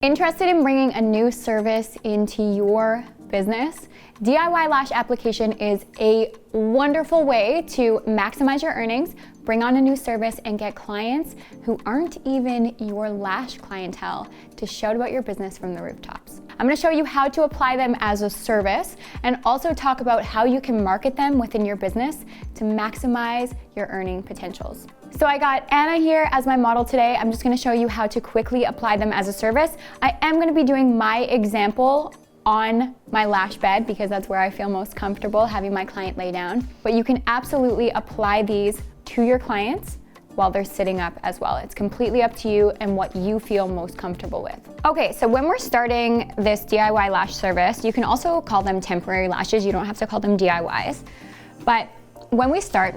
Interested in bringing a new service into your business? DIY lash application is a wonderful way to maximize your earnings, bring on a new service, and get clients who aren't even your lash clientele to shout about your business from the rooftops. I'm going to show you how to apply them as a service and also talk about how you can market them within your business to maximize your earning potentials. So I got Anna here as my model today. I'm just going to show you how to quickly apply them as a service. I am going to be doing my example on my lash bed because that's where I feel most comfortable having my client lay down. But you can absolutely apply these to your clients while they're sitting up as well. It's completely up to you and what you feel most comfortable with. Okay, so when we're starting this DIY lash service, you can also call them temporary lashes. You don't have to call them DIYs. But when we start,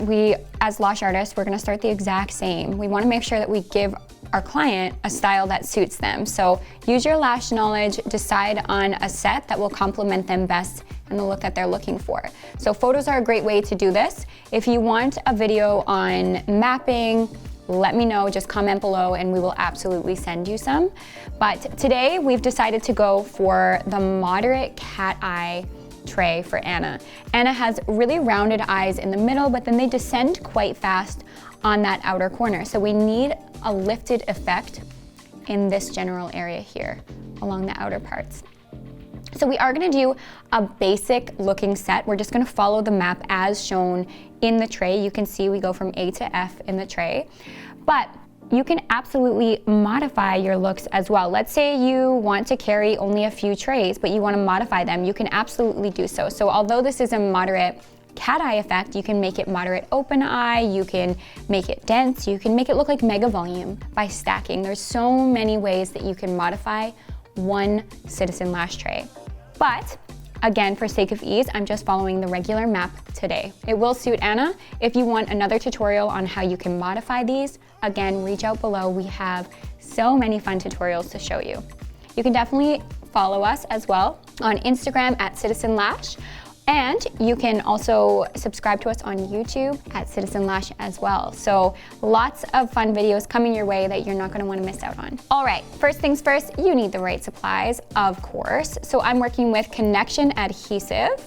as lash artists, we're gonna start the exact same. We wanna make sure that we give our client a style that suits them. So use your lash knowledge, decide on a set that will complement them best and the look that they're looking for. So photos are a great way to do this. If you want a video on mapping, let me know, just comment below and we will absolutely send you some. But today we've decided to go for the moderate cat eye tray for Anna. Anna has really rounded eyes in the middle, but then they descend quite fast on that outer corner. So we need a lifted effect in this general area here along the outer parts. So we are gonna do a basic looking set. We're just gonna follow the map as shown in the tray. You can see we go from A to F in the tray, but you can absolutely modify your looks as well. Let's say you want to carry only a few trays, but you want to modify them. You can absolutely do so. So although this is a moderate cat eye effect, you can make it moderate open eye, you can make it dense, you can make it look like mega volume by stacking. There's so many ways that you can modify one Citizen lash tray. But again, for sake of ease, I'm just following the regular map today. It will suit Anna. If you want another tutorial on how you can modify these, again, reach out below. We have so many fun tutorials to show you. You can definitely follow us as well on Instagram at Citizen Lash. And you can also subscribe to us on YouTube at Citizen Lash as well. So lots of fun videos coming your way that you're not gonna wanna miss out on. All right, first things first, you need the right supplies, of course. So I'm working with Connection Adhesive.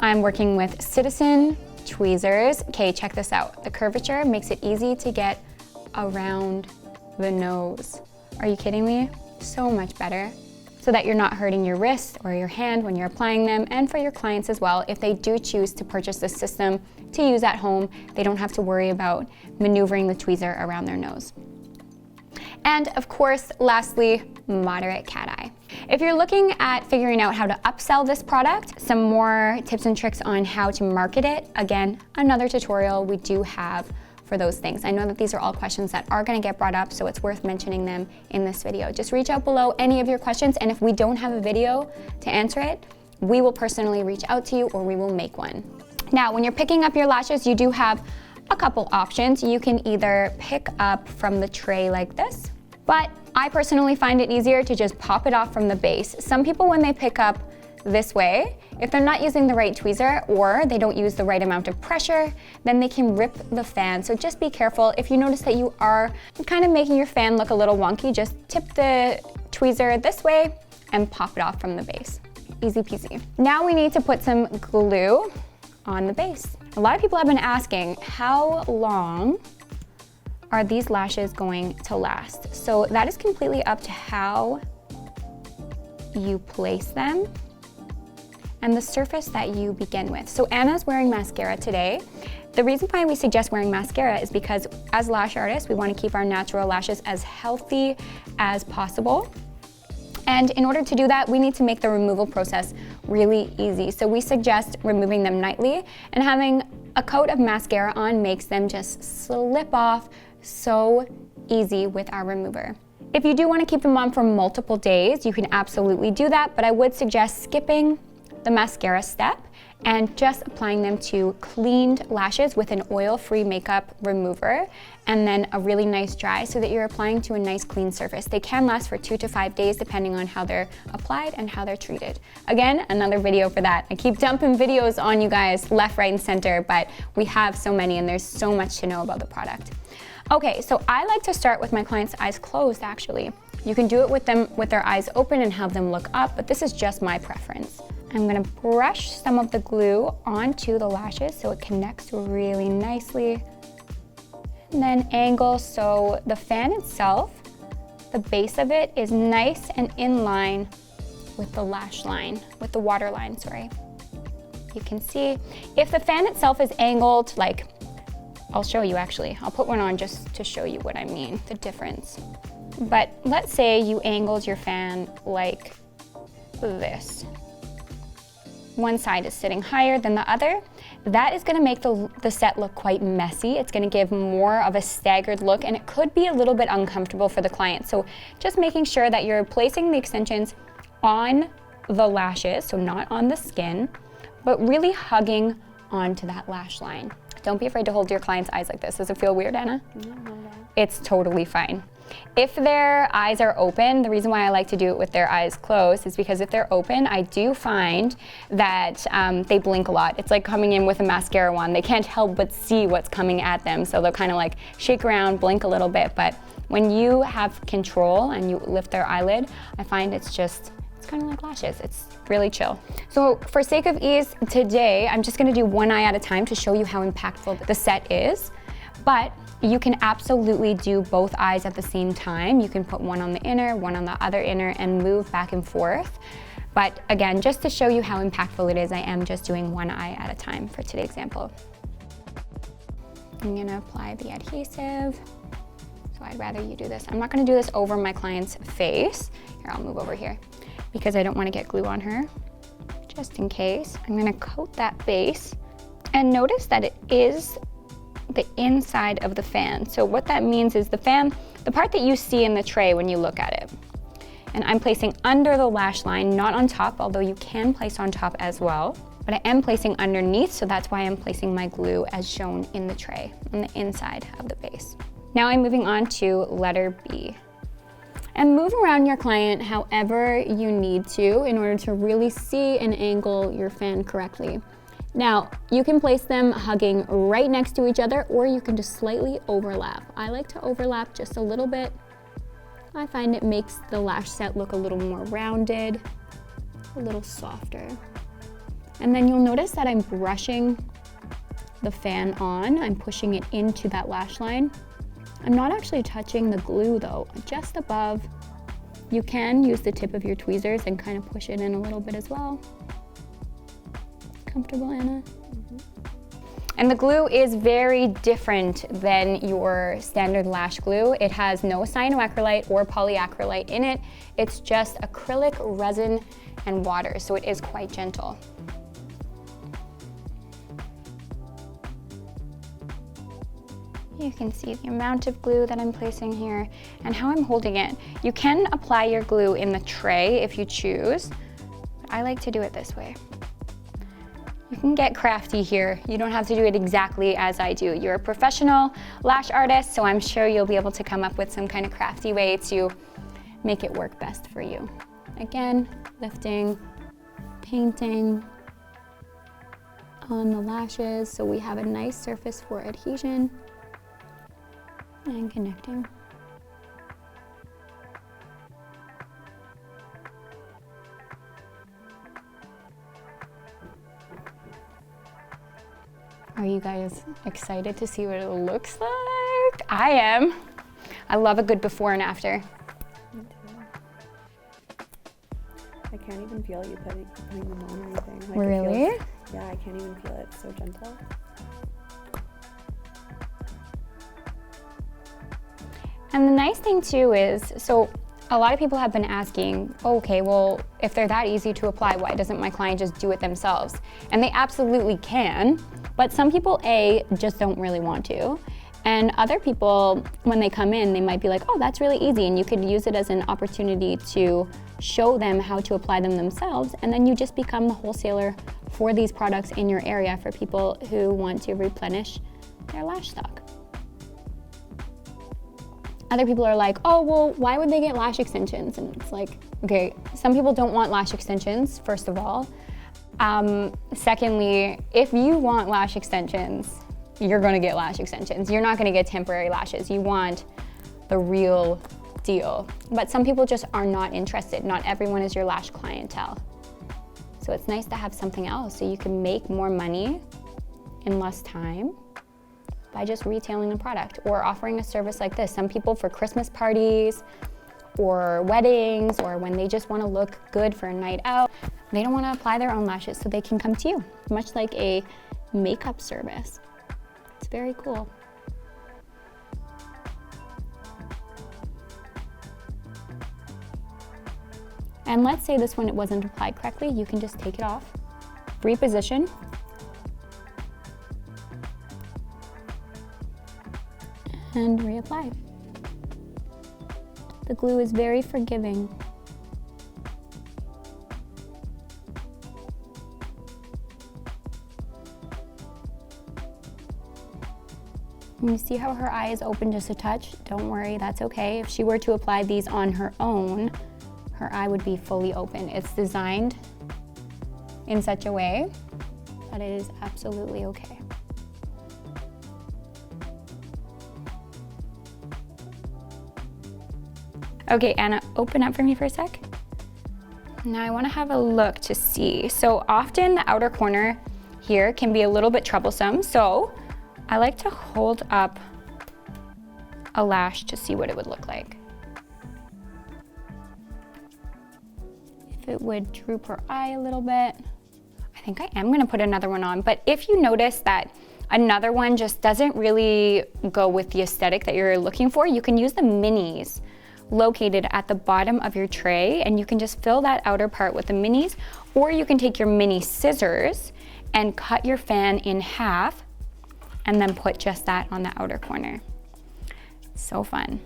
I'm working with Citizen tweezers. Okay, check this out. The curvature makes it easy to get around the nose. Are you kidding me? So much better. So that you're not hurting your wrist or your hand when you're applying them, and for your clients as well, if they do choose to purchase this system to use at home, they don't have to worry about maneuvering the tweezer around their nose. And of course, lastly, moderate cat eye. If you're looking at figuring out how to upsell this product, some more tips and tricks on how to market it, again, another tutorial we do have for those things. I know that these are all questions that are gonna get brought up, so it's worth mentioning them in this video. Just reach out below any of your questions, and if we don't have a video to answer it, we will personally reach out to you or we will make one. Now, when you're picking up your lashes, you do have a couple options. You can either pick up from the tray like this, but I personally find it easier to just pop it off from the base. Some people, when they pick up this way, if they're not using the right tweezer or they don't use the right amount of pressure, then they can rip the fan. So just be careful. If you notice that you are kind of making your fan look a little wonky, just tip the tweezer this way and pop it off from the base. Easy peasy. Now we need to put some glue on the base. A lot of people have been asking, how long are these lashes going to last? So that is completely up to how you place them and the surface that you begin with. So Anna's wearing mascara today. The reason why we suggest wearing mascara is because as lash artists, we want to keep our natural lashes as healthy as possible. And in order to do that, we need to make the removal process really easy. So we suggest removing them nightly, and having a coat of mascara on makes them just slip off so easy with our remover. If you do want to keep them on for multiple days, you can absolutely do that, but I would suggest skipping the mascara step and just applying them to cleaned lashes with an oil-free makeup remover and then a really nice dry so that you're applying to a nice clean surface. They can last for 2 to 5 days depending on how they're applied and how they're treated. Again, another video for that. I keep dumping videos on you guys left, right, and center, but we have so many and there's so much to know about the product. Okay, so I like to start with my client's eyes closed actually. You can do it with them with their eyes open and have them look up, but this is just my preference. I'm gonna brush some of the glue onto the lashes so it connects really nicely. And then angle so the fan itself, the base of it is nice and in line with the lash line, with the water line, sorry. You can see, if the fan itself is angled, like, I'll show you actually. I'll put one on just to show you what I mean, the difference. But let's say you angled your fan like this. One side is sitting higher than the other. That is gonna make the set look quite messy. It's gonna give more of a staggered look, and it could be a little bit uncomfortable for the client. So just making sure that you're placing the extensions on the lashes, so not on the skin, but really hugging onto that lash line. Don't be afraid to hold your client's eyes like this. Does it feel weird, Anna? No. It's totally fine. If their eyes are open, the reason why I like to do it with their eyes closed is because if they're open, I do find that they blink a lot. It's like coming in with a mascara wand. They can't help but see what's coming at them, so they'll kind of like shake around, blink a little bit, but when you have control and you lift their eyelid, I find it's kind of like lashes. It's really chill. So for sake of ease, today I'm just gonna do one eye at a time to show you how impactful the set is, but you can absolutely do both eyes at the same time. You can put one on the inner, one on the other inner, and move back and forth. But again, just to show you how impactful it is, I am just doing one eye at a time for today's example. I'm gonna apply the adhesive. So I'd rather you do this. I'm not gonna do this over my client's face. Here, I'll move over here because I don't wanna get glue on her, just in case. I'm gonna coat that base, and notice that it is the inside of the fan. So what that means is the fan, the part that you see in the tray when you look at it. And I'm placing under the lash line, not on top, although you can place on top as well. But I am placing underneath, so that's why I'm placing my glue as shown in the tray, on the inside of the base. Now I'm moving on to letter B. And move around your client however you need to in order to really see and angle your fan correctly. Now, you can place them hugging right next to each other, or you can just slightly overlap. I like to overlap just a little bit. I find it makes the lash set look a little more rounded, a little softer. And then you'll notice that I'm brushing the fan on. I'm pushing it into that lash line. I'm not actually touching the glue though, just above. You can use the tip of your tweezers and kind of push it in a little bit as well. Comfortable, Anna? Mm-hmm. And the glue is very different than your standard lash glue. It has no cyanoacrylate or polyacrylate in it. It's just acrylic, resin, and water, so it is quite gentle. You can see the amount of glue that I'm placing here and how I'm holding it. You can apply your glue in the tray if you choose, but I like to do it this way. You can get crafty here. You don't have to do it exactly as I do. You're a professional lash artist, so I'm sure you'll be able to come up with some kind of crafty way to make it work best for you. Again, lifting, painting on the lashes so we have a nice surface for adhesion, and connecting. Are you guys excited to see what it looks like? I am. I love a good before and after. Me too. I can't even feel you putting them on or anything. Like really? Yeah, I can't even feel it. It's so gentle. And the nice thing too is, so a lot of people have been asking, okay, well, if they're that easy to apply, why doesn't my client just do it themselves? And they absolutely can, but some people, just don't really want to. And other people, when they come in, they might be like, oh, that's really easy. And you could use it as an opportunity to show them how to apply them themselves. And then you just become the wholesaler for these products in your area for people who want to replenish their lash stock. Other people are like, oh, well, why would they get lash extensions? And it's like, okay, some people don't want lash extensions, first of all. Secondly, if you want lash extensions, you're gonna get lash extensions. You're not gonna get temporary lashes. You want the real deal. But some people just are not interested. Not everyone is your lash clientele. So it's nice to have something else so you can make more money in less time by just retailing the product or offering a service like this. Some people for Christmas parties or weddings or when they just want to look good for a night out, they don't want to apply their own lashes, so they can come to you, much like a makeup service. It's very cool. And let's say this one, it wasn't applied correctly, you can just take it off, reposition, and reapply. The glue is very forgiving. You see how her eye is open just a touch? Don't worry, that's okay. If she were to apply these on her own, her eye would be fully open. It's designed in such a way that it is absolutely okay. Okay, Anna, open up for me for a sec. Now I want to have a look to see. So often the outer corner here can be a little bit troublesome, so I like to hold up a lash to see what it would look like. If it would droop her eye a little bit. I think I am gonna put another one on, but if you notice that another one just doesn't really go with the aesthetic that you're looking for, you can use the minis located at the bottom of your tray, and you can just fill that outer part with the minis, or you can take your mini scissors and cut your fan in half and then put just that on the outer corner. So fun.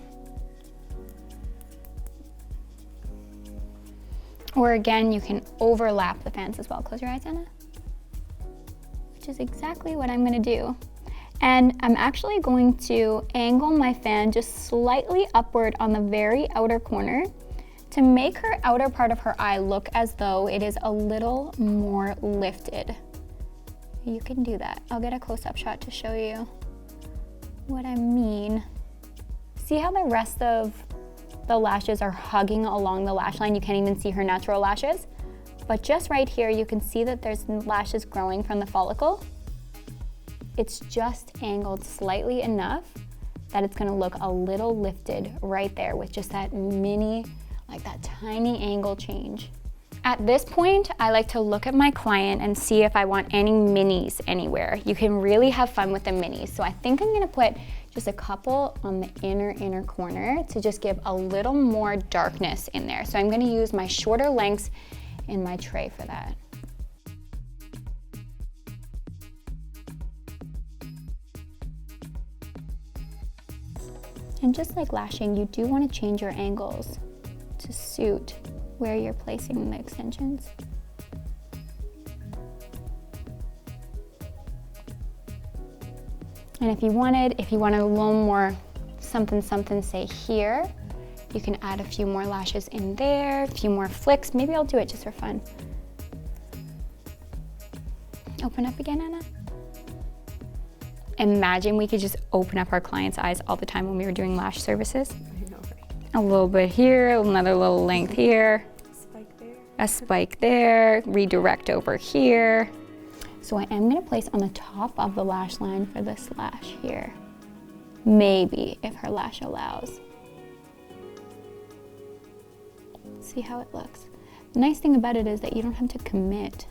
Or again, you can overlap the fans as well. Close your eyes, Anna. Which is exactly what I'm gonna do. And I'm actually going to angle my fan just slightly upward on the very outer corner to make her outer part of her eye look as though it is a little more lifted. You can do that. I'll get a close-up shot to show you what I mean. See how the rest of the lashes are hugging along the lash line? You can't even see her natural lashes. But just right here, you can see that there's lashes growing from the follicle. It's just angled slightly enough that it's gonna look a little lifted right there with just that mini, like that tiny angle change. At this point, I like to look at my client and see if I want any minis anywhere. You can really have fun with the minis. So I think I'm gonna put just a couple on the inner corner to just give a little more darkness in there. So I'm gonna use my shorter lengths in my tray for that. And just like lashing, you do want to change your angles to suit where you're placing the extensions. And if you wanted a little more something, say here, you can add a few more lashes in there, a few more flicks. Maybe I'll do it just for fun. Open up again, Anna. Imagine we could just open up our clients' eyes all the time when we were doing lash services. I know, right? A little bit here, another little length here. Spike there. A spike there, redirect over here. So I am gonna place on the top of the lash line for this lash here. Maybe, if her lash allows. See how it looks. The nice thing about it is that you don't have to commit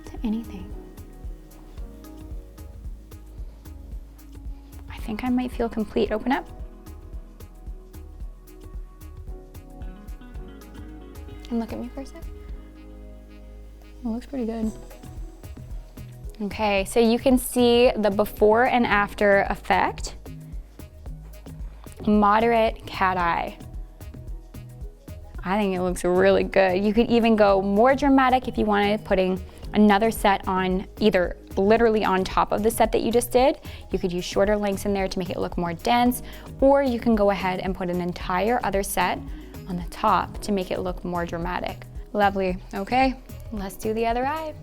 to anything. I think I might feel complete. Open up. And look at me for a sec. It looks pretty good. Okay, so you can see the before and after effect. Moderate cat eye. I think it looks really good. You could even go more dramatic if you wanted, putting another set on, either literally on top of the set that you just did. You could use shorter lengths in there to make it look more dense, or you can go ahead and put an entire other set on the top to make it look more dramatic. Lovely. Okay, let's do the other eye.